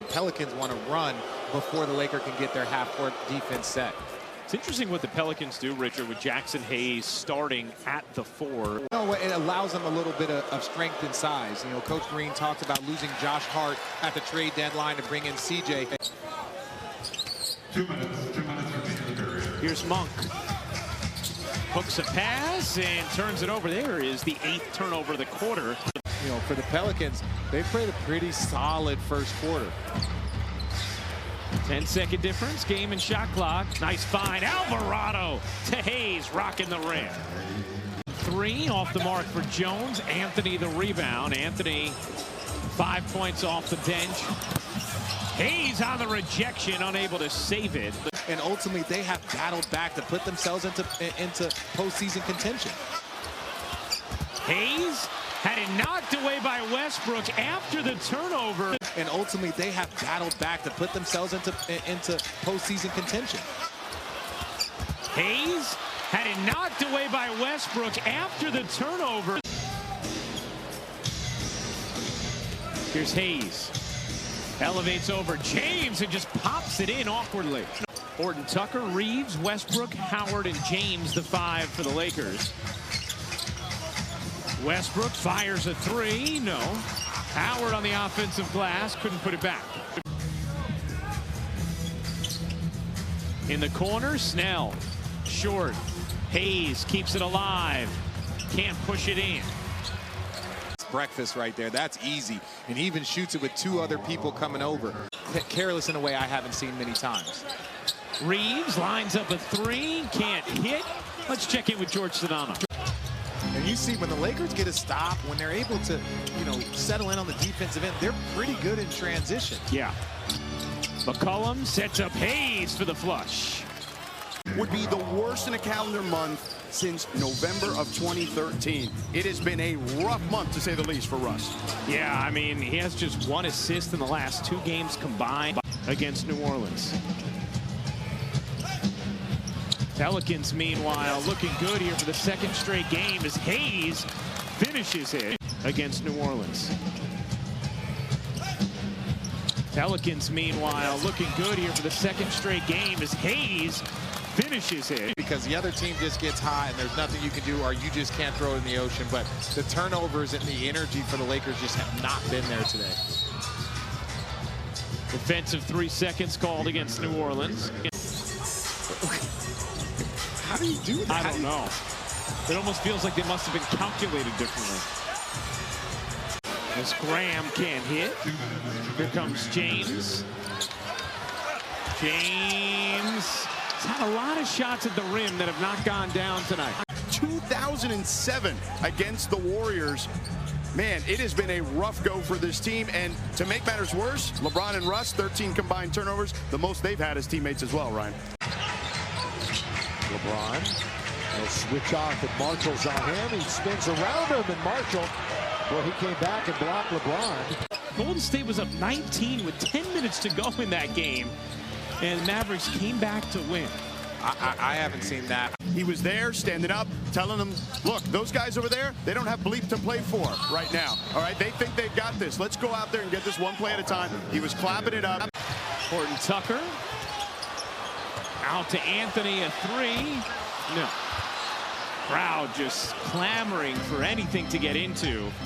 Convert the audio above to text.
Pelicans want to run before the Lakers can get their half-court defense set. It's interesting what the Pelicans do, Richard, with Jaxson Hayes starting at the 4. You know, it allows them a little bit of strength and size. You know, Coach Green talked about losing Josh Hart at the trade deadline to bring in CJ. 2 minutes remaining period. Here's Monk. Hooks a pass and turns it over. There is the 8th turnover of the quarter. You know, for the Pelicans, they played a pretty solid first quarter. 10-second difference, game and shot clock. Nice find, Alvarado to Hayes, rocking the rim. 3 off the mark for Jones. Anthony the rebound. Anthony 5 points off the bench. Hayes on the rejection, unable to save it. And ultimately, they have battled back to put themselves into postseason contention. Hayes had it knocked away by Westbrook after the turnover. And ultimately, they have battled back to put themselves into postseason contention. Hayes had it knocked away by Westbrook after the turnover. Here's Hayes. Elevates over James and just pops it in awkwardly. Horton Tucker, Reeves, Westbrook, Howard, and James, the 5 for the Lakers. Westbrook fires a 3. No. Howard on the offensive glass, couldn't put it back. In the corner, Snell. Short. Hayes keeps it alive. Can't push it in. Breakfast right there. That's easy. And he even shoots it with 2 other people coming over. Careless in a way I haven't seen many times. Reeves lines up a 3. Can't hit. Let's check in with George Sedano. And you see when the Lakers get a stop, when they're able to, you know, settle in on the defensive end, they're pretty good in transition. Yeah. McCollum sets up Hayes for the flush. Would be the worst in a calendar month since November of 2013. It has been a rough month, to say the least, for Russ. Yeah, I mean, he has just 1 assist in the last 2 games combined against New Orleans. Pelicans, meanwhile, looking good here for the 2nd straight game as Hayes finishes it against New Orleans. Pelicans, meanwhile, looking good here for the 2nd straight game as Hayes finishes it. Because the other team just gets hot and there's nothing you can do, or you just can't throw it in the ocean. But the turnovers and the energy for the Lakers just have not been there today. Defensive 3 seconds called against New Orleans. How do you do that? I don't know. It almost feels like they must have been calculated differently. As Graham can't hit. Here comes James. James has had a lot of shots at the rim that have not gone down tonight. 2007 against the Warriors. Man, it has been a rough go for this team. And to make matters worse, LeBron and Russ, 13 combined turnovers, the most they've had as teammates as well, Ryan. LeBron will switch off and Marshall's on him. He spins around him and Marshall, well, he came back and blocked LeBron. Golden State was up 19 with 10 minutes to go in that game, and Mavericks came back to win. I haven't seen that. He was there standing up, telling them, look, those guys over there, they don't have bleep to play for right now. All right, they think they've got this. Let's go out there and get this 1 play at a time. He was clapping it up. Horton Tucker. Out to Anthony, a 3. No. Crowd just clamoring for anything to get into.